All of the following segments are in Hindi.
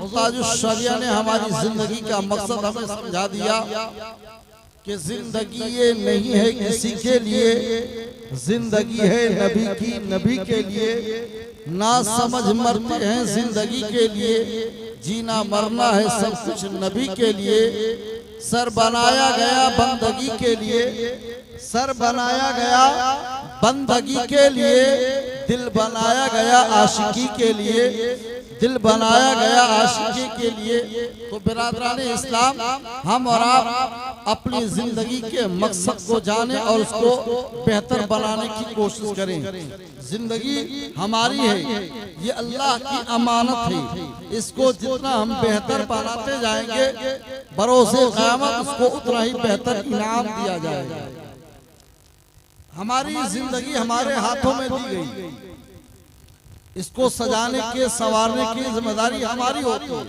हुजूर ताजुश शरिया ने हमारी जिंदगी का मकसद हमें समझा दिया कि जिंदगी ये नहीं है किसी के लिए, जिंदगी है नबी की, नबी के लिए। ना समझ मरते हैं जिंदगी के लिए, जीना मरना है सब कुछ नबी के लिए। सर बनाया गया बंदगी के लिए, सर बनाया गया बंदगी के लिए, दिल बनाया गया आशिकी के लिए, दिल बनाया गया आशिकी के लिए। तो बिरादरान इस्लाम, हम और आप अपनी जिंदगी के मकसद को जाने और उसको बेहतर बनाने की कोशिश करें। जिंदगी हमारी है, ये अल्लाह की अमानत है। इसको जितना हम बेहतर बनाते जाएंगे, बरोसे क़यामत उसको उतना ही बेहतर इनाम दिया जाएगा। हमारी जिंदगी हमारे हाथों में दी गई, इसको सजाने के संवारने की जिम्मेदारी हमारी होती है।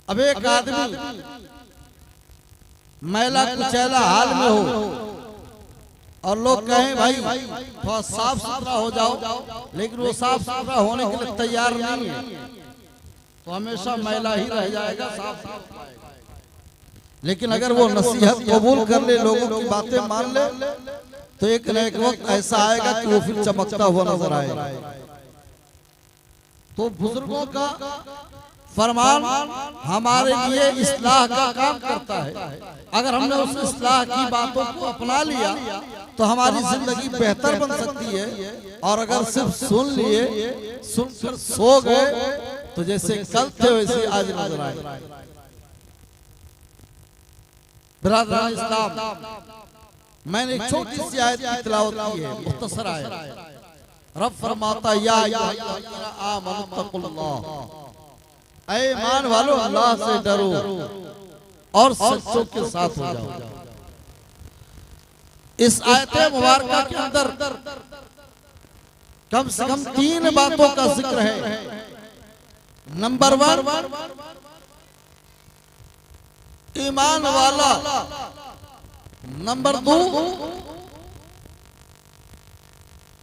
अब एक आदमी मैला कुचैला हाल में हो और लोग कहें भाई थोड़ा साफ सुथरा हो जाओ, लेकिन वो साफ सुथरा होने के लिए तैयार नहीं है, तो हमेशा मैला ही रह जाएगा, साफ सुथरा। लेकिन अगर वो नसीहत कबूल कर ले, लोगों की बातें मान ले, तो एक न एक वक्त ऐसा आएगा कि वो फिर चमकता हुआ नजर आएगा। तो बुजुर्गों का फरमान हमारे लिए इस्लाह का काम करता है। अगर हमने उस इस्लाह की बातों को अपना लिया तो हमारी जिंदगी बेहतर बन सकती है। और अगर सिर्फ सुन लिए, सुनकर सो गए, तो जैसे कल थे वैसे आज नजर आए। बिरादरान इस्लाम, मैंने एक छोटी सी आयत की तिलावत की है, मुख्तसर आयत। रब फरमाता या आमनू तकुल्लाह, ऐ ईमान वालों अल्लाह से डरो और सच्चों के साथ हो जाओ। इस आयत मुबारका के अंदर कम से कम 3 बातों का जिक्र है। नंबर 1, ईमान वाला। नंबर 2,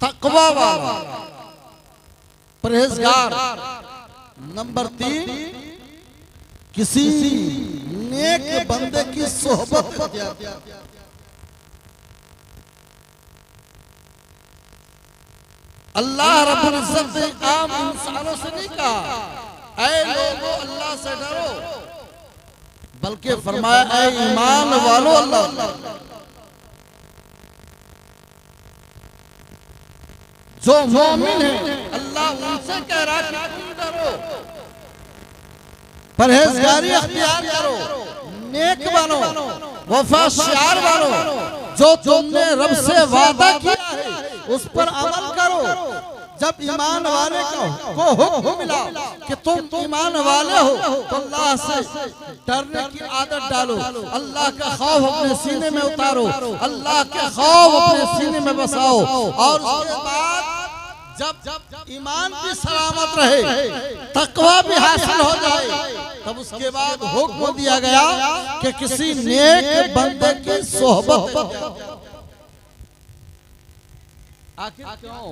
तकवा वाला, परहेजगार। नंबर 3, किसी नेक बंदे की सोहबत। अल्लाह रब्बुल इज्जत ने आम इंसानों से नहीं कहा ऐ लोगों अल्लाह से डरो, बल्कि फरमाया ऐ ईमान वालों अल्लाह। जो मोमिन है अल्लाह उनसे कह रहा है कि तुम डरो, परहेजगारी अख्तियार करो, नेक बनो, वफादार बनो। जो तुमने रब से वादा किया है उस पर अमल करो। जब ईमान वाले को हुक्म मिला कि तुम ईमान वाले हो, तो अल्लाह से डरने की आदत डालो, अल्लाह का खौफ अपने सीने में उतारो, अल्लाह के खौफ अपने सीने में बसाओ। और उसके बाद जब ईमान की सलामत रहे, तकवा भी हासिल हो जाए, तब उसके बाद हुक्म दिया गया कि किसी नेक बंदे की सोहबत। आखिर क्यों?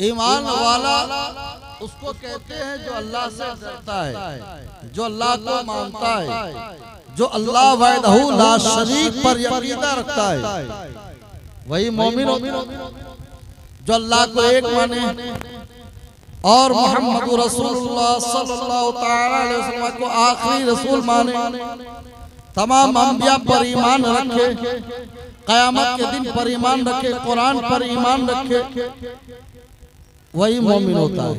ईमान वाला उसको कहते हैं जो अल्लाह से डरता है, जो अल्लाह को मानता है, जो अल्लाह वहदहू ला शरीक पर यकीन रखता है, वही मोमिन। जो अल्लाह को एक माने और मोहम्मद रसूलुल्लाह सल्लल्लाहु अलैहि वसल्लम को आखिरी रसूल माने, तमाम अंबिया पर ईमान रखे, क़यामत के दिन पर ईमान रखे, कुरान पर ईमान रखे, वही मोमिन होता है।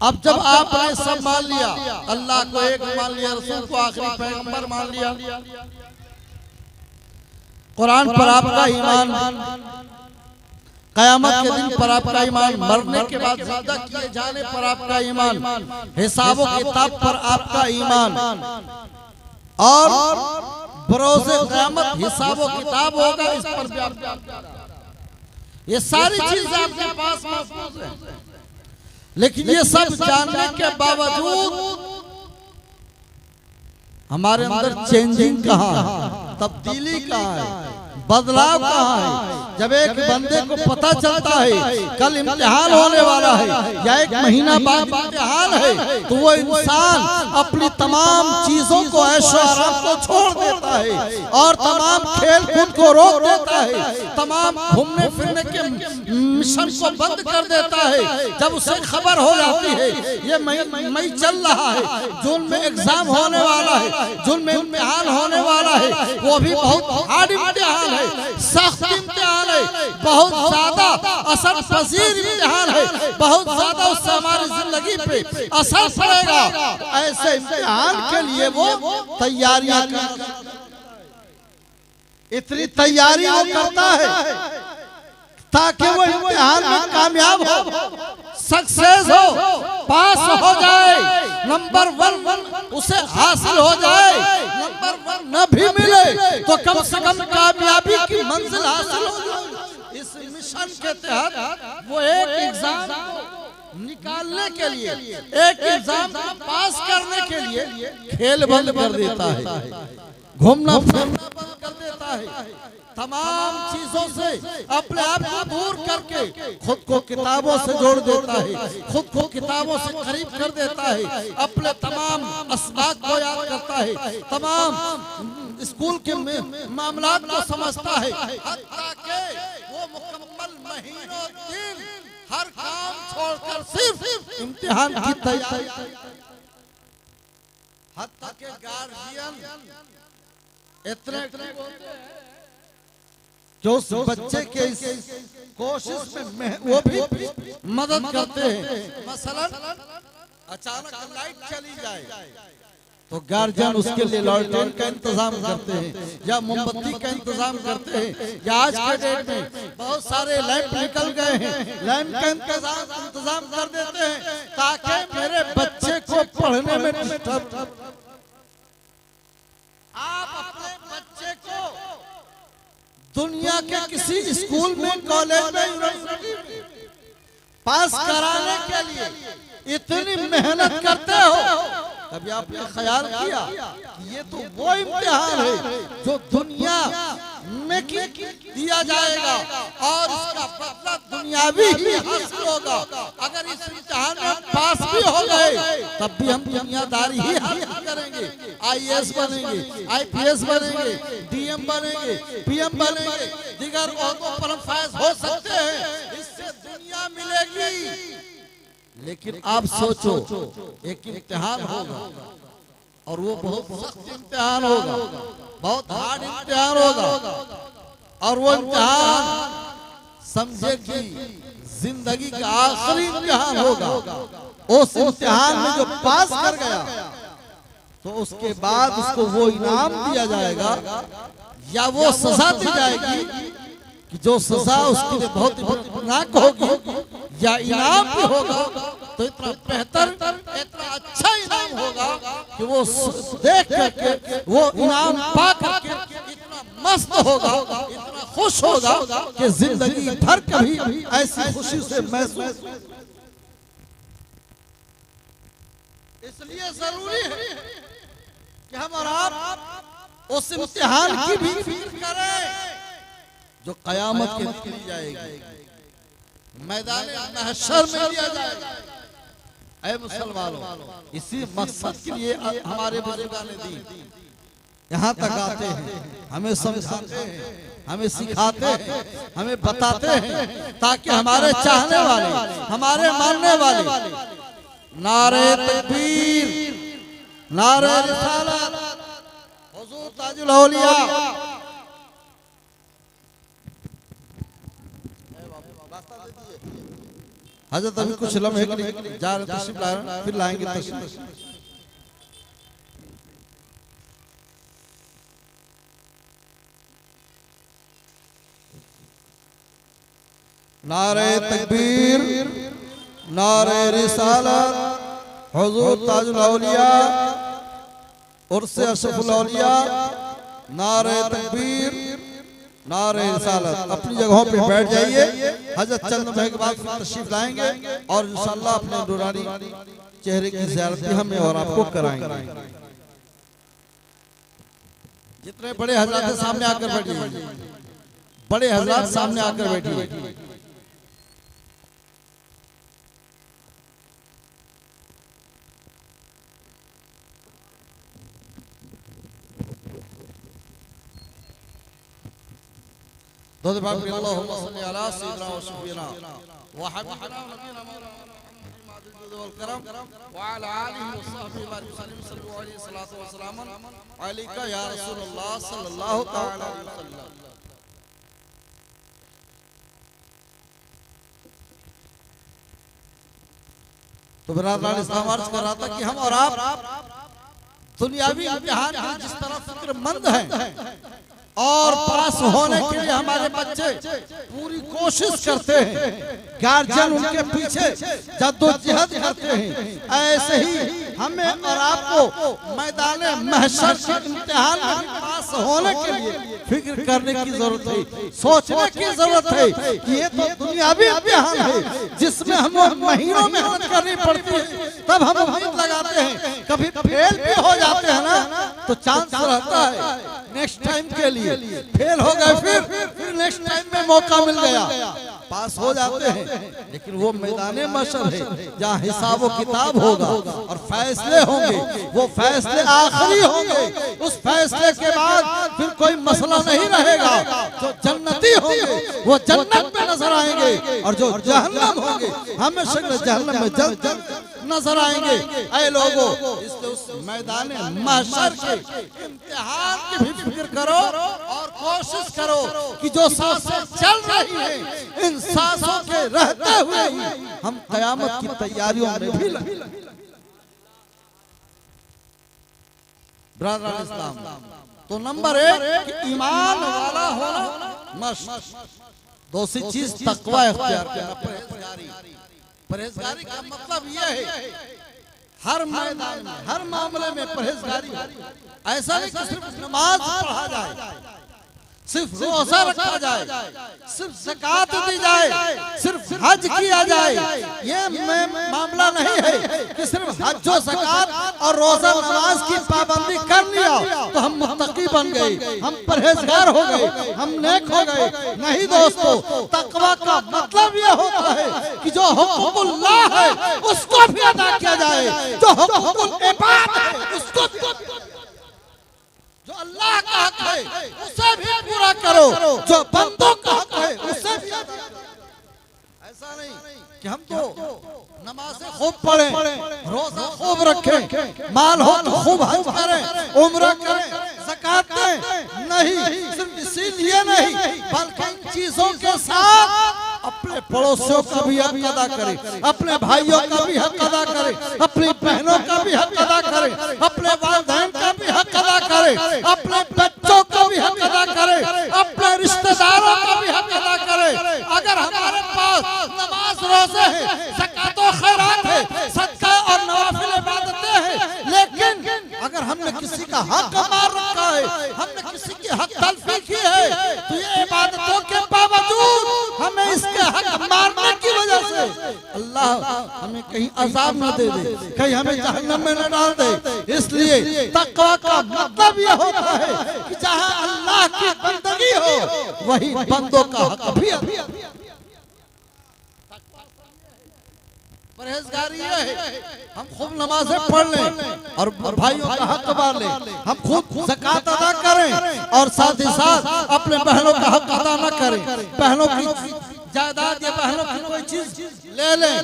अब जब आपने सब मान लिया, अल्लाह को एक मान लिया, रसूल को आखिरी पैगंबर मान लिया, कुरान पर आपका ईमान, क़यामत के दिन पर आपका ईमान, मरने के बाद जिंदा किए जाने पर आपका ईमान, हिसाब व किताब पर आपका ईमान, और बरोज़े क़यामत हिसाब व किताब होगा, इस पर भी आपका। ये सारी चीजें आपके पास महफूज है। लेकिन ये सब जानने के बावजूद हमारे अंदर चेंजिंग कहाँ है, तब्दीली कहाँ है, बदलाव कहाँ है? जब एक बंदे को पता चलता है कल इम्तिहान होने वाला है या एक महीना बाद इम्तिहान है, तो वो इंसान अपनी तमाम चीजों को, ऐशो आराम को छोड़ देता है और तमाम खेल कूद को रोक देता है, तमाम घूमने फिरने के मिशन को बंद कर देता है। जब उसे खबर हो जाती है ये मई चल रहा है, जून में एग्जाम होने वाला है, जून में इम्तिहान होने वाला है, वो भी बहुत हार्ड इम्तिहान है, सख्त इम्तिहान है, बहुत ज्यादा असर पजीर इम्तिहान है, बहुत ज्यादा उससे हमारी जिंदगी पे असर पड़ेगा। ऐसे इम्तिहान के लिए वो तैयारियां करता है, इतनी तैयारी वो करता है ताकि वो इम्तिहान में कामयाब हो, सक्सेस हो, पास हो जाए, नंबर 1 उसे हासिल हो जाए। नंबर 1 न भी मिले तो कम से कम कामयाबी की मंजिल हासिल हो जाए। इस मिशन के तहत वो एक एग्जाम निकालने के लिए, एक एग्जाम को पास करने के लिए खेल बंद कर देता है, घूमना फिरना बंद कर देता है, तमाम चीजों से अपने आप को दूर करके खुद को किताबों से जोड़ देता है, खुद को किताबों से करीब कर देता है, अपने तमाम असबाक को याद करता है, तमाम स्कूल के मामलात को समझता है, हत्ता के वो मुकम्मल महीनों दिन हर काम छोड़कर सिर्फ इम्तिहान की तैयारी, हत्ता के गार्जियन इतने जो उस बच्चे के इस कोशिश में वो भी मदद करते हैं। मसलन अचानक लाइट चली जाए तो गार्जियन उसके लिए लालटेन का इंतजाम करते हैं या मोमबत्ती का इंतजाम करते हैं, या आज के डेट में बहुत सारे लैंप निकल गए हैं, लैंप का इंतजाम कर देते हैं ताकि मेरे बच्चे को पढ़ने में डिस्टर्ब। आप अपने बच्चे को दुनिया के किसी स्कूल में, कॉलेज में, यूनिवर्सिटी में पास कराने के लिए इतनी मेहनत करते हो, कभी आपने ख्याल किया कि ये तो वो इम्तिहान है जो दुनिया में दिया जाएगा और इसका बदला दुनियावी ही हासिल होगा। अगर इस इम्तिहान में पास भी हो गए तब भी हम दुनियादारी ही हासिल करेंगे, IAS बनेंगे, IPS बनेंगे, DM बनेंगे, PM बनेंगे, दिगर ओहदों पर हम फायज हो सकते हैं, इससे दुनिया मिलेगी। लेकिन आप सोचो एक इम्तिहान होगा और वो बहुत सख्त इम्तिहान होगा, बहुत हार्ड इम्तिहान होगा, और वो इम्तिहान समझे कि जिंदगी का आखिरी इम्तिहान होगा। उस इम्तिहान में जो पास कर गया तो उसके बाद उसको वो इनाम दिया जाएगा या वो सजा दी जाएगी कि जो सजा उसके लिए बहुत खतरनाक होगी या इनाम भी होगा तो इतना बेहतर, इतना अच्छा इनाम होगा कि वो देख करके, वो इनाम पा करके इतना मस्त होगा, इतना खुश होगा कि जिंदगी भर कभी ऐसी खुशी से महसूस। इसलिए जरूरी है कि हम और आप उस इम्तिहान की भी फिक्र करें जो कयामत के दिन ली जाएगी, मैदान महशर में लिया जाएगा। ऐ मुसलमानों, इसी मकसद के लिए हमारे बुजुर्गों ने दी यहाँ तक आते हैं, हमें समझाते हैं, हमें सिखाते हैं, हमें बताते हैं ताकि हमारे चाहने वाले, हमारे मानने वाले नारे तकबीर, नारे रिसालत, हुजूर ताजुल औलिया, हजरत अभी कुछ लम्हे के लिए जा रहे तशरीफ ला रहे, फिर लाएंगे तशरीफ। नारे तकबीर, नारे रिसालत, हुजूर ताजुल औलिया, उर्स अशरफुल औलिया, नारे तकबीर, नारे रिसालत। अपनी जगहों पे बैठ जाइए, हजरत चंद लम्हे के बाद तशरीफ लाएंगे और इंशाअल्लाह अपने नूरानी चेहरे की ज़ियारत भी हमें और आपको कराएंगे। जितने बड़े हजरत सामने आकर बैठिए। बड़े हजरात सामने आकर बैठिए। दो बार अल्लाहुम्मा सल्ली अला सय्यिदिना व शफीना व हबीबना नबीना वअला आलिहि व सहबिहि व सल्लम सल्लु अलैहि सलातु व सलाम अलैका या रसूलल्लाह सल्लल्लाहु तआला अलैहि वसल्लम। तो बरादरान इस्लाम अर्ज कर रहा था कि हम और आप दुनियावी इम्तिहान की जिस तरह फिक्रमंद हैं और पास होने के लिए हमारे बच्चे पूरी कोशिश करते हैं, गार्जियन उनके पीछे जद्दोजहद करते हैं, ऐसे ही हमें और आपको मैदान महशर के इम्तिहान में पास होने के लिए फिक्र करने की जरूरत है, सोचने की जरूरत है कि ये तो दुनियावी इम्तिहान है जिसमें हमें महीनों मेहनत करनी पड़ती है, तब हम उम्मीद लगाते हैं, कभी फेल भी हो जाते हैं ना तो चांस रहता है नेक्स्ट टाइम के लिए, फेल हो गए फिर नेक्स्ट टाइम में मौका मिल गया, पास हो जाते हैं। लेकिन वो मैदान महशर है जहाँ हिसाब व किताब होगा और फैसले होंगे, वो फैसले आखिरी होंगे, उस फैसले के बाद फिर कोई मसला नहीं रहेगा। जो जन्नती होंगे वो जन्नत में नजर आएंगे और जो जहन्नम होंगे हमेशा जहन्नम में जल्द नजर आएंगे। ऐ लोगों, इसलिए उस मैदान महशर के इम्तिहान की भी फिक्र करो और कोशिश करो कि जो सांसें चल रही हैं इन सांसों के रहते हुए ही हम कयामत की तैयारियों में भी लगे। ब्रदर इस्लाम, तो नंबर 1 कि ईमान वाला होना मस्त। दूसरी चीज तकवा इख्तियार करना, परहेजगारी। परहेजगारी का मतलब यह है हर मैदान में हर मामले में परहेजगारी। ऐसा नहीं कि सिर्फ नमाज पढ़ा जाए, सिर्फ रोजा रखा जाए, सिर्फ ज़कात दी जाए, सिर्फ हज किया जाए, ये मामला नहीं है कि सिर्फ हज और ज़कात और रोजा नमाज की पाबंदी कर लिया तो हम मुत्तकी बन गए, हम परहेजगार हो गए, हम नेक हो गए। नहीं दोस्तों, तकवा का मतलब ये होता है कि जो हुक्मुल्लाह है उसको भी अदा किया जाए, जो हुक्मुल इबाद है उसको जो अल्लाह का हक है उसे भी पूरा करो, जो बंदों का हक है उसे भी। ऐसा नहीं कि हम तो नमाज़ें खूब पढ़ें, रोजा खूब रखें, माल हो तो खूब हज करें, उम्रा करें, ज़कात दें, नहीं, सिर्फ इसीलिए नहीं बल्कि इन चीजों के साथ अपने पड़ोसियों का भी हक अदा करें, अपने भाइयों का भी हक अदा करें, अपनी बहनों का भी हक अदा करें, अपने वालिदैन का भी हक अदा करें, अपने बच्चों का भी हक अदा करें, अपने रिश्तेदारों का भी हक अदा करें। अगर हमारे पास नमाज रोजे हैं, ज़कात और खैरात है, सदका और नवाफिल इबादतें हैं, लेकिन अगर हमने किसी का हक मार रखा है, हमने किसी की हक तलफी की है, तो ये इबादतों के बावजूद हमें इसके हक मारने की वजह से अल्लाह हमें कहीं अजाब न दे दे, कहीं हमें जहन्नम में न डाल दे। इसलिए तकवा का मतलब यह होता है कि जहाँ अल्लाह की बंदगी हो वही बंदों का हक भी। परहेजगारी ये है हम खूब नमाजें पढ़ लें और भाइयों का हक बार लें, हम खूब ज़कात अदा करें और साथ ही साथ अपने बहनों का हक अदा न करें, बहनों की जायदाद या बहनों की कोई चीज ले लें,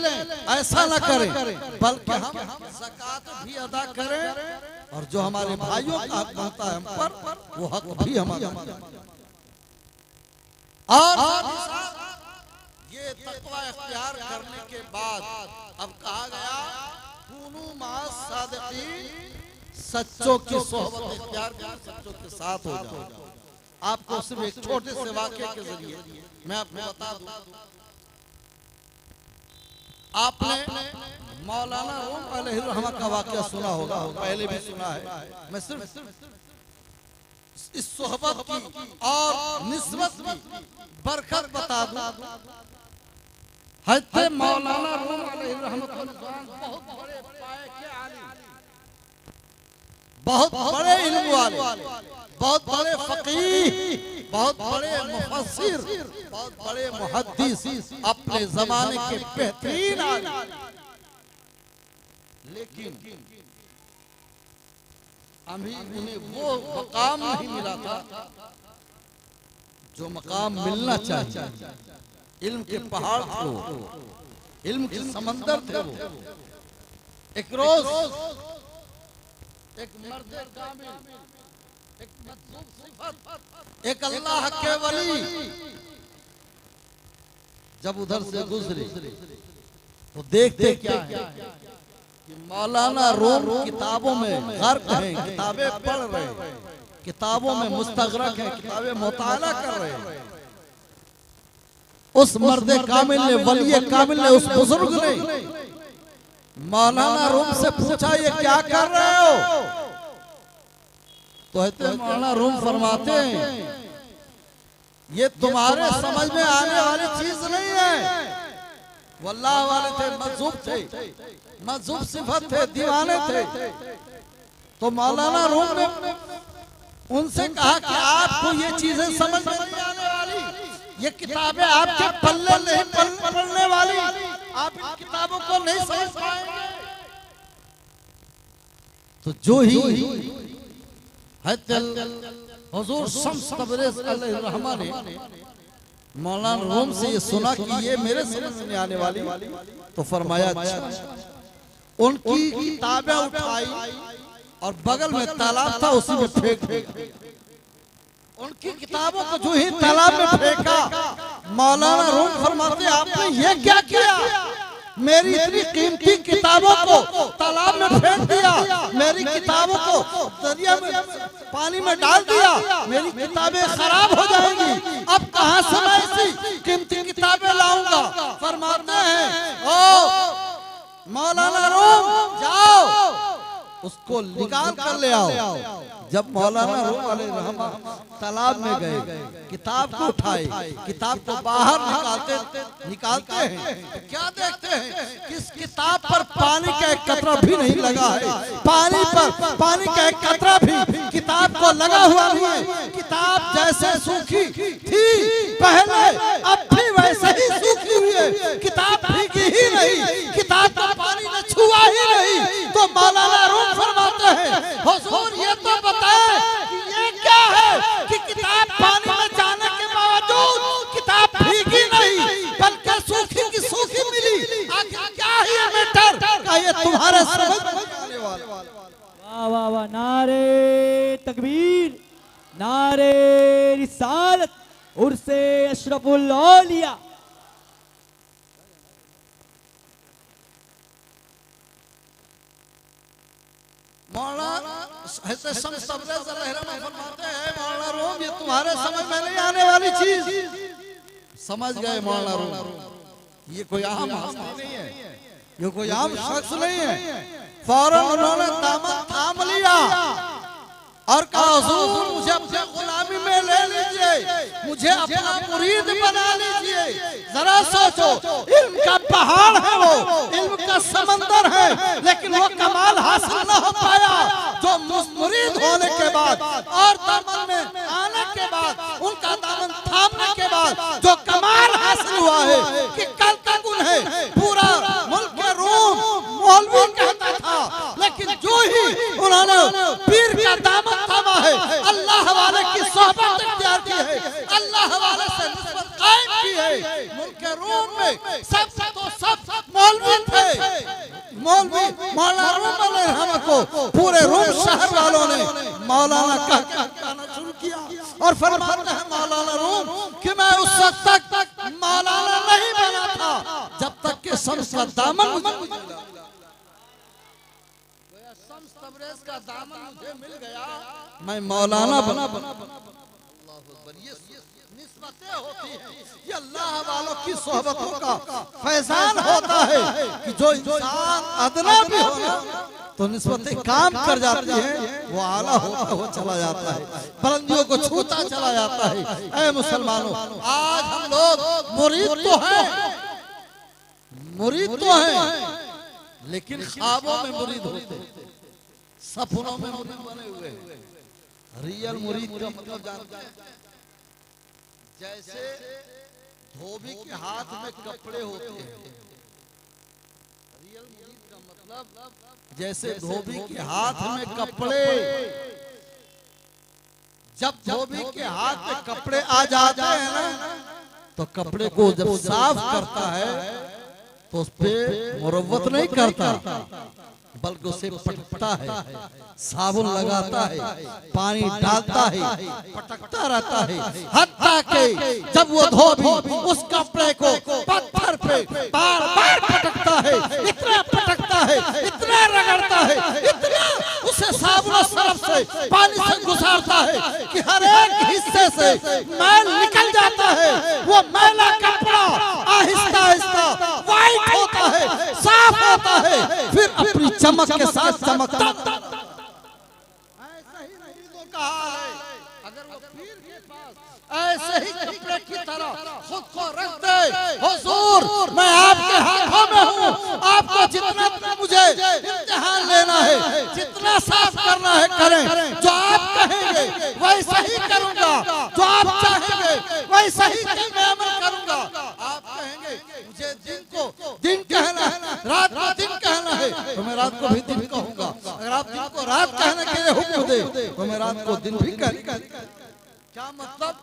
ऐसा न करें, बल्कि हम ज़कात भी अदा करें और जो हमारे भाइयों का हक बनता है हम पर वो हक भी हमारा। और ये तकवा इख्तियार करने के बाद अब कहा गया कुनू मास सादिकीन, सच्चों की सोहबत इख्तियार कर, सच्चों के साथ हो जाओ। आपको सिर्फ एक छोटे से वाक़े के जरिए मैं आपको बता दूं, आपने मौलाना रूम अलैहिर्रहमा का वाक़या सुना होगा, पहले भी सुना है। मैं सिर्फ इस सोहबत की और निस्बत की बरकत बता दूं। हज़रत मौलाना रूम अलैहिर्रहमतुल्लाह बहुत बड़े पाए के आलिम, बहुत बड़े इल्म वाले, बहुत बड़े फकीह, बहुत बड़े मुफस्सिर, बहुत बड़े मुहद्दिस, अपने जमाने के बेहतरीन आलिम, लेकिन अभी उन्हें वो मकाम नहीं मिला था जो मकाम मिलना चाहिए। इल्म के पहाड़ थे वो, इल्म के समंदर थे वो। एक रोज एक मर्द कामिल, एक मजलूम सिफत, एक अल्लाह के वली जब उधर से गुजरे तो देखते क्या है कि मौलाना रूम किताबों में गर्क हैं, किताबें पढ़ रहे हैं, किताबों में मुस्तगरक हैं, किताबें मुताला कर रहे हैं। उस मर्द कामिल ने, वली कामिल ने, उस बुजुर्ग ने मौलाना रूम से पूछा, ये क्या कर रहे हो? तो कहते मौलाना रूम फरमाते हैं, ये तुम्हारे समझ में आने वाली चीज नहीं है। वल्लाह वाले थे, मजूब थे, मजूब सिफत थे, दीवाने थे। तो मौलाना रूम ने उनसे कहा कि आपको ये चीजें समझ में नहीं आने वाली, ये किताबें आपके पल्ले नहीं पढ़ने वाली, आप इन किताबों को नहीं समझ पाएंगे। तो जो ही हुजूर शम्स तबरेज़ अलैहिर्रहमा ने मौलाना रूम से ये सुना कि ये मेरे समझ में नहीं आने वाली, तो फरमाया अच्छा। उनकी किताबें उठाई और बगल में तालाब था, उसी में फेंक उनकी किताबों को जो ही तालाब में फेंका, मौलाना रूम फरमाते आपने ये क्या किया? मेरी इतनी कीमती किताबों को तालाब में फेंक दिया, मेरी किताबों को दरिया में पानी में डाल दिया, मेरी किताबें खराब हो जाएंगी, अब कहां से मैं ऐसी कीमती किताबें लाऊंगा? फरमाते हैं ओ मौलाना रूम जाओ उसको निकाल कर ले आओ। जब मौलाना रूम अलैहिर्रहमा तालाब में गए, किताब को उठाए, किताब को बाहर निकालते हैं तो क्या देखते हैं कि इस किताब पर पानी का एक कतरा भी नहीं लगा है। पानी पर पानी का एक कतरा भी किताब को लगा हुआ नहीं है। किताब जैसे सूखी थी पहले, अब भी वैसे ही सूखी हुई है। किताब भीगी ही नहीं, किताब को पानी ने छुआ ही नहीं। तो मौलाना रूम फरमाते हैं हुजूर ये तो बताएं कि ये क्या है कि किताब पानी में जाने के बावजूद किताब भीगी नहीं बल्कि सूखी की सूखी मिली। आखिर क्या है ये मैटर का ये तुम्हारे समझ में आने वाला? वाह वाह वाह, नारे तकबीर, नारे रिसालत, उर्से अशरफुल औलिया। मौलाना शम्स तबरेज़ अलैहिर्रहमा फरमाते हैं मौलाना रूम ये तुम्हारे समझ में नहीं आने वाली चीज। समझ गए मौलाना रूम, ये कोई आम आदमी नहीं है, ये कोई आम शख्स नहीं है। फौरन उन्होंने दामन थाम लिया और कहा हुजूर मुझे अपने गुलामी में ले लीजिए, मुझे अपना मुरीद बना लीजिए। जरा सोचो, इल्म का पहाड़ है वो, इल्म का समंदर है, लेकिन वो कमाल हासिल न हो पाया जो मुरीद होने के बाद और दामन में आने के बाद, उनका दामन थामने के बाद जो कमाल हासिल हुआ है कि कल तक उन्हें पूरा मुल्क के रूम मौलवी कहता था, लेकिन जो ही उन्होंने पीर का दामन थामा है, अल्लाह वाले की सोहबत इख्तियार की है, अल्लाह वाले से निस्बत कायम की है। मुल्क के रूम में सब मौलवी थे। मौलवी मौलाना रूम अलैहिर्रहमा को पूरे रूम शहर वालों ने मौलाना कहना शुरू किया और फरमाते हैं मौलाना रूम कि मैं उस वक्त तक मौलाना नहीं बना था जब तक कि शम्स का दामन शम्स तबरेज़ का दामन मुझे मिल गया, मैं मौलाना बना। ये निस्बतें होती हैं, ये अल्लाह वालों की सोहबतों का फैजान होता है कि जो इंसान अदना भी हो तो निस्बतें काम कर जाती हैं, वो आला होता हुआ चला जाता है, बुलंदियों को छूता चला जाता है। ऐ मुसलमानों, आज हम लोग मुरीद तो हैं, मुरीद तो हैं, लेकिन ख्वाबों में मुरीद होते हैं, सपनों में मुरीद बने हुए हैं। रियल मुरीद का मतलब जानते हैं? जैसे धोबी के हाथ में कपड़े होते हैं, रियल मुरीद का मतलब जैसे धोबी के हाथ में कपड़े, जब धोबी के हाथ में कपड़े आ जाते हैं ना, तो कपड़े को जब साफ करता है तो उस पे मुरव्वत नहीं करता, बल्कि उसे पटकता है, साबुन लगाता है, पानी डालता है, पटकता रहता है, हत्ता के जब वो धोबी उस कपड़े को पत्थर पे बार बार पटकता है, इतना पटकता है, इतना रगड़ता है, इतना उसे साबुन और सरफ से पानी से गुजारता है कि हर एक हिस्से से मैल निकल जाता है। वो मैला कपड़ा आहिस्ता आहिस्ता वाइट होता है, साफ होता है, फिर अपनी चमक के साथ चमकता। ऐसा ही मुरीदों का हाल है। अगर वो पीर के पास ऐसे ही कपड़े की तरह खुद को रख दे, हुजूर मैं आपके हाथों में हूँ, आपको जितना मुझे इम्तिहान लेना है, जितना साफ करना है करें, जो आप कहेंगे वैसा ही करूंगा, जो आप चाहेंगे वैसा ही मैं अमल करूंगा। आप कहेंगे मुझे दिन को दिन कहना है, रात को दिन कहना है, तो मैं रात को भी दिन कहूंगा। अगर आप दिन को रात कहने के लिए हुक्म दे तो मैं रात को दिन भी कहूंगा। क्या मतलब?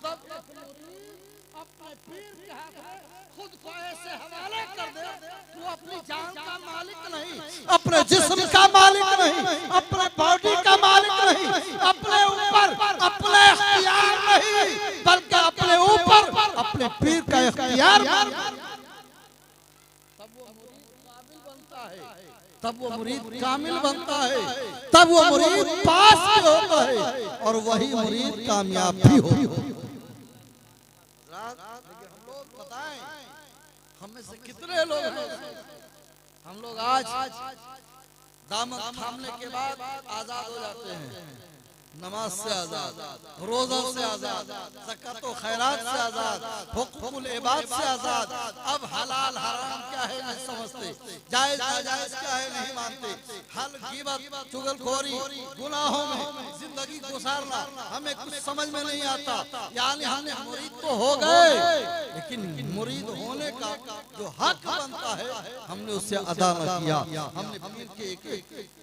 अपने पीर के हाथ में खुद को ऐसे हवाले कर दे, तू अपनी जान का मालिक नहीं, अपने जिस्म का मालिक नहीं, अपने बॉडी का मालिक नहीं, अपने ऊपर अपने इख्तियार नहीं, बल्कि अपने ऊपर अपने पीर का इख्तियार। तब वो मुरीद कामिल बनता है, तब वो मुरीद पास भी होता है, और वही मुरीद कामयाब भी हो। हम लोग बताएं, हम में से कितने लोग हैं, हम लोग आज दामन थामने के बाद आजाद हो जाते हैं, नमाज से आजाद, रोजा से आजाद, ज़कात व खैरात से आजाद, हुकूकुल इबाद से आजाद। अब हलाल हराम क्या है नहीं समझते, जायज नाजायज क्या है नहीं मानते, हल गिबत चुगलखोरी गुनाहों में जिंदगी गुजारना हमें कुछ समझ में नहीं आता। यानी हमने मुरीद तो हो गए, लेकिन मुरीद होने का जो हक बनता है हमने उससे अदा न किया, हमने पीर के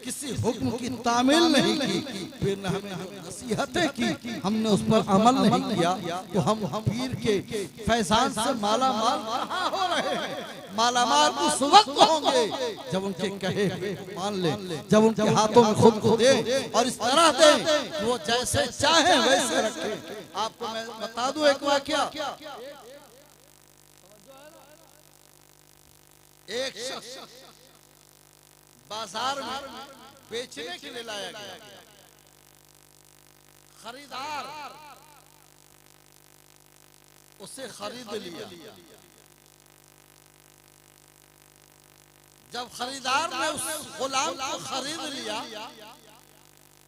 किसी हुक्म की तामील नहीं की, फिर न हमने नसीहतें की, हमने उस पर अमल नहीं किया, तो हम पीर के फैजान से माला माल कहाँ हो रहे हैं? माला माल उस वक्त होंगे जब उनके कहे मान ले, जब उनके हाथों में खुद को दे और इस तरह दे वो जैसे चाहे वैसे रखे। आपको मैं बता दूं एक वाकया, एक शख्स बाजार में बेचने के लिए लाया गया, खरीदार उसे खरीद लिया। जब खरीदार ने उस गुलाम को खरीद लिया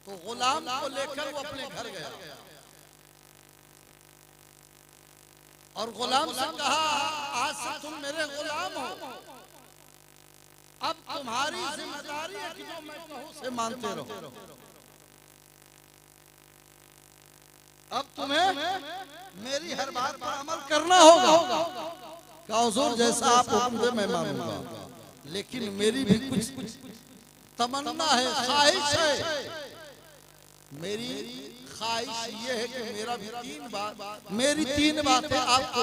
तो गुलाम को लेकर वो अपने घर गया और गुलाम से कहा, आज से तुम मेरे गुलाम हो, अब तुम्हारी जिम्मेदारी है कि जो मैं कहूं से मानते रहो, अब तुम्हें मेरी हर बात पर अमल करना होगा। कहा हुजूर जैसा आप हुक्म दे मैं मानूंगा, लेकिन मेरी भी कुछ तमन्ना है, ख्वाहिश है। मेरी ख्वाहिश ये है कि मेरी तीन बातें आपको,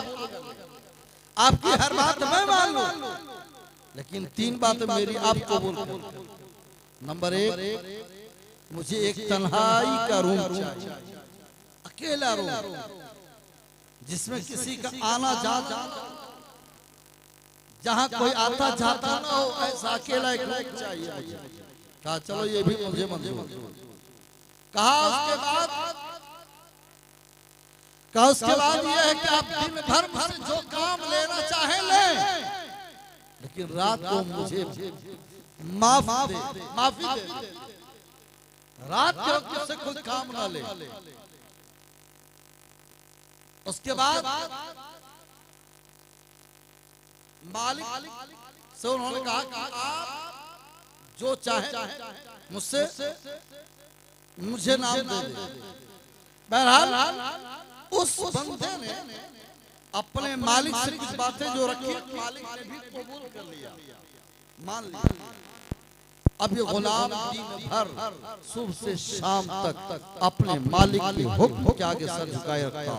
आपकी हर बात मैं मान लूं, लेकिन तीन बातें मेरी आप कबूल करो। नंबर एक, मुझे एक तन्हाई का रूम चाहिए, अकेला रूम जिसमें किसी का आना जाना, जहां कोई आता जाता ना हो, ऐसा अकेला एक रूम चाहिए मुझे। कहा चलो ये भी मुझे मंजूर। कहा उसके बाद ये है कि आप दिन भर मुझसे जो काम लेना चाहे लें, लेकिन रात को मुझे माफी दे, रात के वक्त से कोई काम ना ले। उसके बाद मालिक से उन्होंने कहा कि आप जो चाहे मुझसे मुझे नाम दे दे। बहरहाल उस बंदे ने अपने मालिक से कुछ बातें जो रखी मालिक ने भी कबूल कर लिया, मान लिया। अब ये गुलाम दिन भर सुबह से शाम तक अपने मालिक के हुक्म के आगे सर झुकाए रखता,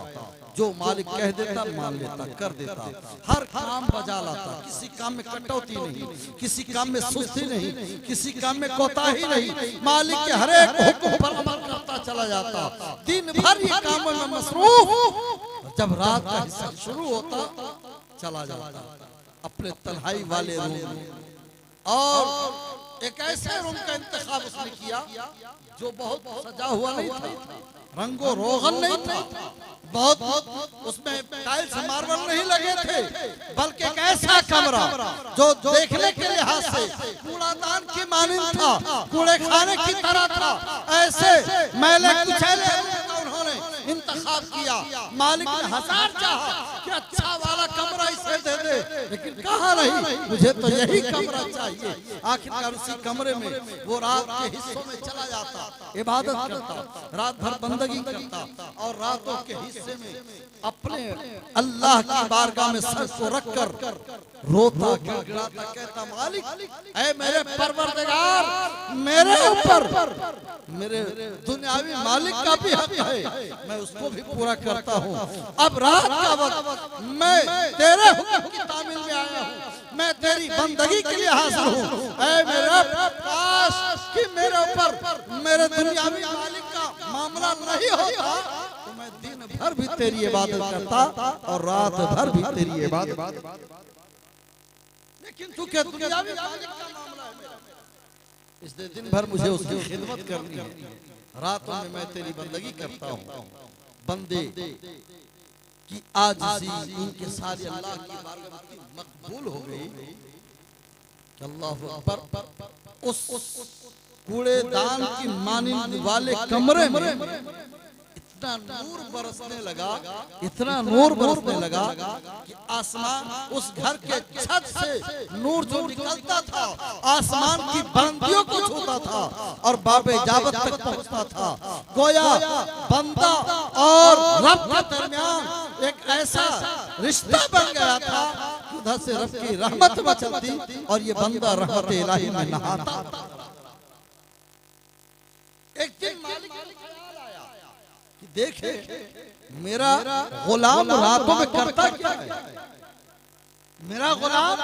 जो मालिक कह देता मान लेता, कर देता, हर काम बजा लाता, किसी काम में कटौती नहीं, किसी काम में सुस्ती नहीं, किसी काम में कोताही नहीं, मालिक के हर एक हुक्म पर अमल करता चला जाता, दिन भर ये कामों में मसरूफ। जब रात का हिस्सा शुरू होता चला जाता अपने तन्हाई वाले रूम में, और एक ऐसे रूम का इंतखाब उसने किया जो बहुत सजा हुआ नहीं था, रंगो रोगन नहीं था, बहुत उसमें टाइल्स मार्बल नहीं लगे थे, बल्कि एक ऐसा कमरा जो देखने के लिहाज से कूड़ादान की मानंद था, कूड़े खाने की तरह था, ऐसे मैले कुचैले उन्होंने इंतखाब किया। मालिक ने हजार चाहा कि अच्छा वाला कमरा इसे दे दे, लेकिन कहा नहीं, मुझे तो यही कमरा चाहिए। आखिरकार उसी कमरे में वो रात के हिस्सों में चला जाता, इबादत करता, रात भर बंदगी करता, और रातों के हिस्से में अपने अल्लाह की बारगाह में सर को रखकर रोता गिड़गिड़ाता, कहता मालिक ऐ मेरे परवरदिगार, मेरे ऊपर मेरे दुनियावी मालिक का भी हक है, मैं उसको भी पूरा करता हूँ। अब रात का वक्त मैं तेरे हुक्म की तामील में आया हूँ, मैं तेरी बंदगी के लिए हाजिर हूँ। ऐ मेरे काश कि मेरे ऊपर मेरे दुनियावी मालिक का मामला नहीं होता तो मैं दिन भर भी तेरी इबादत करता और रात भर भी तेरी इबादत, लेकिन चूंकि दुनियावी मालिक का मामला है मेरा, इसलिए दिन भर मुझे उसकी खिदमत करनी है, रातों में मैं तेरी बंदगी करता हूँ। बंदे की आजिज़ी इनके सारे अल्लाह की बारगाह में मकबूल हो गई कि अल्लाह अकबर, उस कूड़ेदान की मानिंद वाले कमरे में इतना नूर बरसने लगा, इतना नूर बरसने लगा कि आसमान, उस घर के छत से नूर जो निकलता था आसमान की बुलंदियों को छूता था और बाबे इजाबत तक पहुंचता था। गोया बंदा और रब के दरमियान एक ऐसा रिश्ता बन गया था, उधर से रब की रहमत मचलती और ये बंदा रहमत इलाही में नहाता। एक दिन मालिक कि देखे मेरा गुलाम रातों में करता क्या है, मेरा गुलाम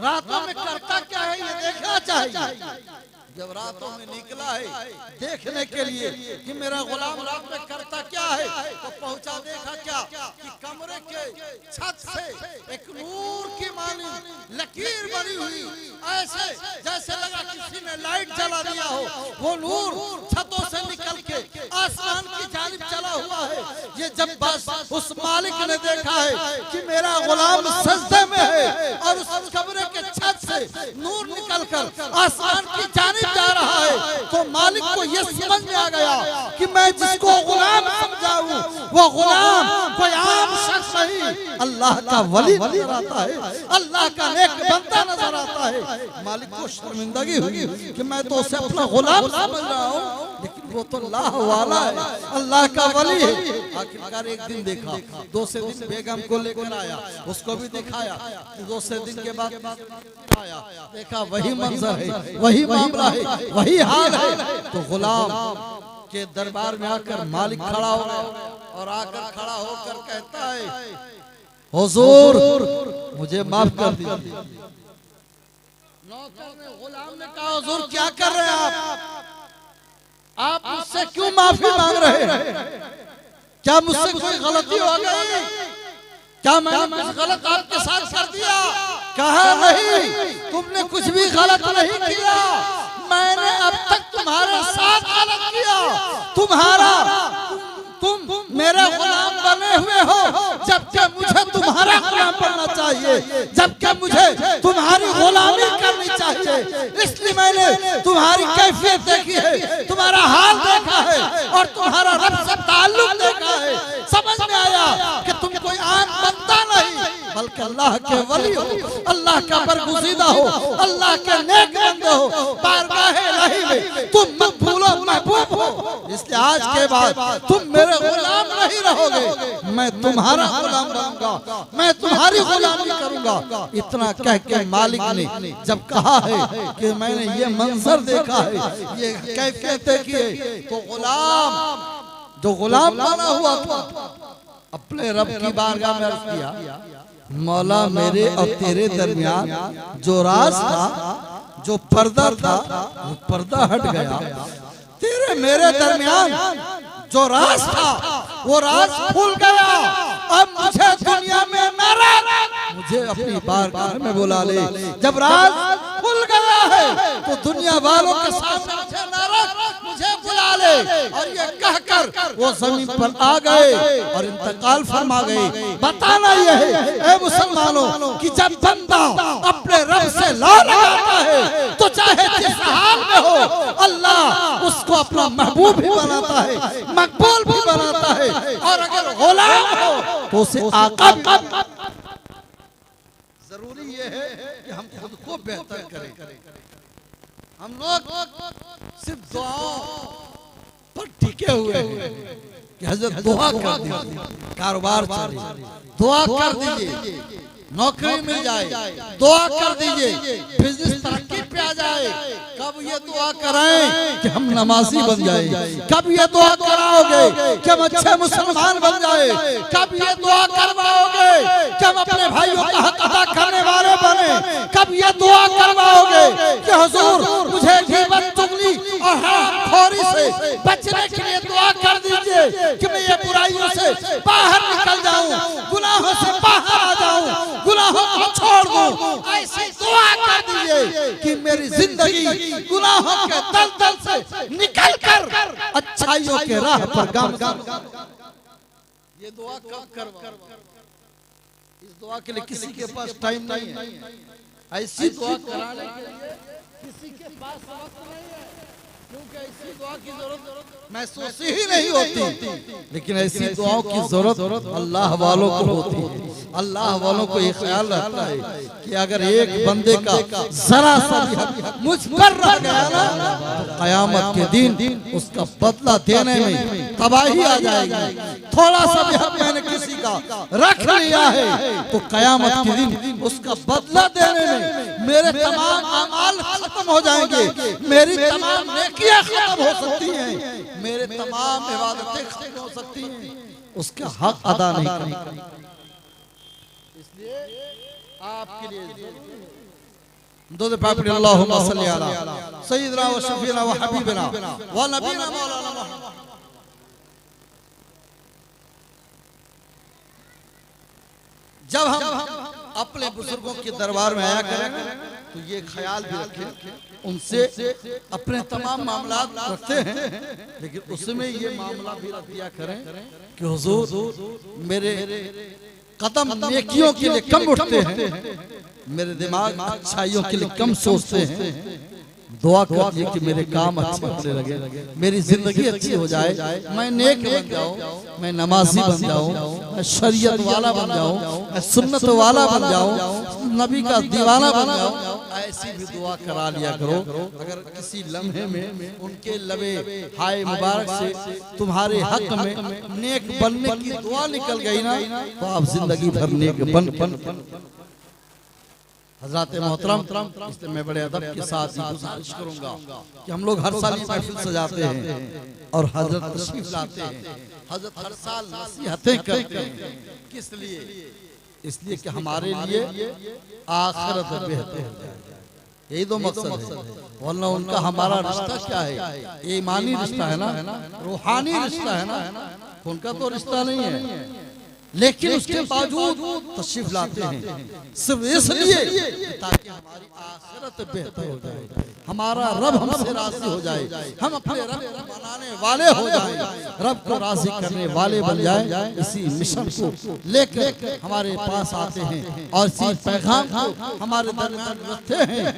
रातों में करता क्या है ये देखना चाहिए। जब रातों में निकला है देखने के लिए कि मेरा गुलाम रात में करता क्या है, तो पहुंचा, देखा क्या कि कमरे के छत से एक नूर की मानी लकीर बनी हुई, ऐसे जैसे लगा किसी ने लाइट जला दिया हो। वो नूर छतों से निकल के आसमान की जानिब चला हुआ है। ये जब बस उस मालिक ने देखा है कि मेरा गुलाम सजदे में है और उस कमरे के छत से नूर निकलकर आसमान की जानिब जा रहा है, तो मालिक को यह समझ में आ गया कि मैं जिसको गुलाम समझाऊं वो गुलाम कोई आम शख्स नहीं, अल्लाह का वली नजर आता है, अल्लाह का नेक बंदा नजर आता है। मालिक को शर्मिंदगी हुई कि मैं तो उसे अपना गुलाम समझ रहा हूँ, लेकिन वो तो अल्लाह वाला है, अल्लाह का वली है। आखिरकार एक दिन देखा, दूसरे दिन बेगम को लेकर आया, उसको भी दिखाया, दूसरे दिन के बाद आया, देखा वही मंजर है, वही मामला है, वही हाल है। तो गुलाम के दरबार में आकर मालिक खड़ा हो गया और आकर खड़ा होकर कहता है, हुजूर मुझे माफ कर दीजिए। नौकर ने, गुलाम ने कहा, हुजूर क्या कर रहे हैं आप मुझसे क्यों माफी मांग रहे हैं? क्या मुझसे कोई गलती हो गई? क्या मैंने कुछ गलत आपके साथ कर दिया? कहा नहीं, तुमने कुछ भी गलत नहीं किया, मैंने अब तक तुम्हारे साथ गलत किया। तुम मेरे गुलाम बने हुए हो, जबकि मुझे तुम्हारा गुलाम बनना चाहिए, जबकि मुझे तुम्हारी गुलामी करनी चाहिए। इसलिए मैंने तुम्हारी कैफियत देखी है, तुम्हारा हाल देखा है और तुम्हारा रब से ताल्लुक देखा है। समझ में आया कि तुम कोई आम बंदा नहीं, बल्कि बल्कि अल्लाह के वली हो, अल्लाह का बरगुज़ीदा हो, अल्लाह के नेक बंदे हो, बारगाह इलाही में तुम मकबूल और महबूब हो। इसलिए आज के बाद तुम मेरे गुलाम नहीं रहोगे, मैं तुम्हारा गुलाम बनूंगा, मैं तुम्हारी गुलामी करूंगा। इतना कह के मालिक ने जब कहा है कि मैंने ये मंजर देखा है, ये कैफियत देखी है, तो गुलाम जो गुलाम बना हुआ था अपने रब की बारगाह में अर्ज किया, मौला मेरे और तेरे दरमियान जो राज था, जो पर्दा था, वो पर्दा हट गया। तेरे मेरे दरमियान जो राज था वो राज खुल गया। अब मुझे दुनिया में न रख, मुझे अपनी बारगाह में बुला ले। जब राज खुल गया है तो दुनिया वालों के सामने मुझे न रख, मुझे बुला ले। और ये कहकर वो जमीन पर आ गए और इंतकाल फरमा गए। बताना यह है ऐ मुसलमानों कि जब बंदा अपने रब से ला लगाता है तो चाहे जिस हाल में हो, अल्लाह उसको अपना महबूब भी बनाता है, मकबूल भी बनाता है। और अगर गुलाम हो तो उसे आका भी। जरूरी ये है कि हम खुद को बेहतर करें। हम लोग सिर्फ दुआओं पर टिके हुए हैं कि हजरत दुआ कर दीजिए, कारोबार चले, दुआ कर दीजिए, नौकरी मिल जाए, दुआ कर दीजिए, बिजनेस तरक्की पे आ जाए। कब ये दुआ कराएं कि हम नमाजी बन जाए? कब ये दुआ कराओगे कि हम अच्छे मुसलमान बन जाए? कब ये दुआ करवाओगे कि हम अपने भाइयों का हक अदा करने वाले बने? कब ये दुआ करवाओगे कि हुजूर मुझे गीबत, चुगली और हरामखोरी से बचने के लिए दुआ कर दीजिए कि मैं ये बुराइयों से बाहर निकल जाऊं, गुनाहों से बाहर आ जाऊं, गुनाहों को छोड़ दूं। ऐसी दुआ कर दीजिए कि मेरी जिंदगी गुनाहों के दलदल से निकलकर अच्छाइयों के राह पर गामगाम। ये दुआ कब करवा? इस दुआ के लिए किसी के पास टाइम नहीं है। ऐसी दुआ कराने के लिए किसी के पास वक्त नहीं है, क्योंकि ऐसी दुआ की जरूरत महसूस ही नहीं होती। लेकिन ऐसी दुआओं की जरूरत अल्लाह वालों को होती है। अल्लाह वालों को ये ख्याल रहता है कि अगर एक बंदे का जरा सा भी हक मुझ पर रह गया ना, तो कयामत के दिन उसका बदला देने में तबाही आ जाएगी। थोड़ा सा भी हक मैंने किसी का रख लिया है तो कयामत के दिन उसका बदला देने में मेरे तमाम अमाल खत्म हो जाएंगे, मेरी तमाम नेकियां खत्म हो सकती हैं, मेरे तमाम इबादतें खत्म हो सकती हैं, उसका हक अदा नहीं करेंगे। इसलिए आपके लिए दुद पापड़ी अल्लाहुम्मा सल्ली अला सय्यिदना व शफीना व हबीबना व नबीना मौलाना मुहम्मद। जब हम अपने बुजुर्गों के दरबार में आया करें तो ये ख्याल भी रखें, उनसे अपने तमाम मामला रखते हैं, लेकिन उसमें ये मामला भी रख दिया करें कि हुजूर मेरे कदम नेकियों के लिए कम उठते हैं, मेरे दिमाग अच्छाइयों के लिए कम सोचते हैं। दुआ कीजिए कि मेरे काम अच्छे होने लगे, मेरी जिंदगी अच्छी हो जाए, मैं नेक बन जाऊं, मैं नमाजी बन जाऊं, मैं शरीयत वाला बन जाऊं, मैं सुन्नत वाला बन जाऊं, नबी का दीवाना बन जाऊं। ऐसी भी दुआ करा लिया करो। अगर किसी लम्हे में उनके लबे हाय मुबारक से तुम्हारे हक में नेक बनने की दुआ निकल गई ना, तो आप जिंदगी भर नेक बन। हज़रात मोहतरम, इसलिए मैं बड़े अदब के साथ गुजारिश करूंगा कि हम लोग हर साल ये महफिल सजाते हैं और हजरत तशरीफ लाते हैं। हजरत हर साल नसीहतें करते हैं, किस लिए? इसलिए कि हमारे लिए आखिरत बेहतर हो जाए, यही तो मकसद है। वरना उनका हमारा रिश्ता क्या है? ईमानी रिश्ता है ना, रूहानी रिश्ता है ना, उनका तो रिश्ता नहीं है। लेकिन उसके बावजूद तशरीफ लाते हैं सिर्फ इसलिए ताकि हमारी आखिरत बेहतर हो जाए, हमारा रब हमसे राजी हो जाए, हम अपने रब को मनाने वाले हो जाए, रब को राजी करने वाले बन जाए। इसी मिशन को लेकर हमारे पास आते हैं और इसी पैगाम को हमारे दरमियान रखते हैं।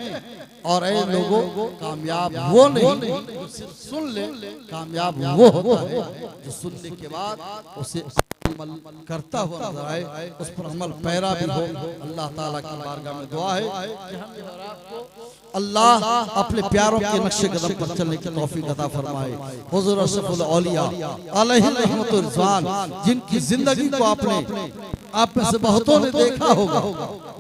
और ऐ लोगों, कामयाब वो नहीं जो सिर्फ सुन ले, कामयाब वो होता है जो सुनने के बाद उसे करता हुआ नजर आए, उस पर अमल पैरा भी हो। अल्लाह ताला की बारगाह में दुआ है कि हमें और आपको अल्लाह अपने प्यारों के नक्शे कदम पर चलने की तौफीक अता फरमाए। हुजूर अशरफुल औलिया अलैहि रहमतुर रिज़वान, जिनकी जिंदगी को आपने आप में से बहुतों ने देखा होगा,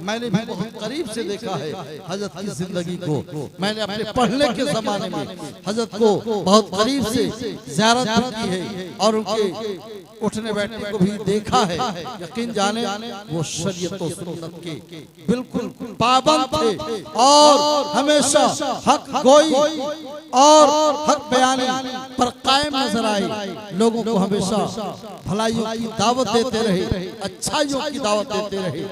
मैंने भी बहुत करीब से देखा है हजरत की जिंदगी को। मैंने अपने पढ़ने के जमाने में हजरत को बहुत करीब से ज़ियारत भी की है और उनके उठने बैठने को भी देखा है। यकीन जाने वो शरीयत और सुन्नत के बिल्कुल पाबंद थे और हमेशा हक गोई और हक बयानी पर कायम नजर आए। लोगों को हमेशा भलाइयों की दावत देते रहे, अच्छाइयों की दावत देते रहे,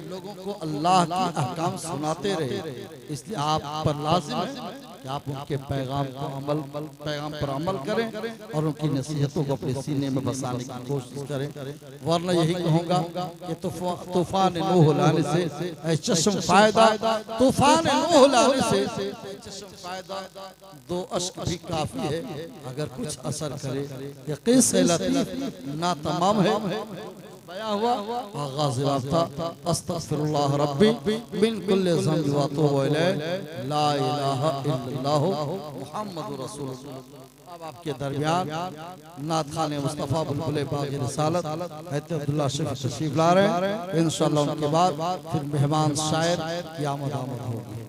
लोगों को अल्लाह की अहकाम सुनाते रहे। इसलिए आप पर लाजिम है कि आप उनके पैगाम पर अमल करें और उनकी नसीहतों को अपने सीने में बसाने की कोशिश करें। वरना यही कहूँगा कि तूफान नूह लाने से चश्म फायदा, तूफान नूह लाने से चश्म फायदा, दो अश्क भी काफी है अगर कुछ असर करे। ये किस्सा लतीफ ना तमाम है, बया हुआ आगाज़ रफ्ता अस्तगफिरुल्लाह रब्बी मिन कुल्लि ज़ंब व अतूबु इलैह ला इलाहा इल्लल्लाह मुहम्मदुर रसूलुल्लाह। अब आपके दरमियान नात खाने मुस्तफ़ा बुलबुल बाग़ रिसालत हज़रत अब्दुल्ला शरीफ तशरीफ ला रहे हैं। इंशाअल्लाह उनके बाद फिर मेहमान शायर की आमद होगी।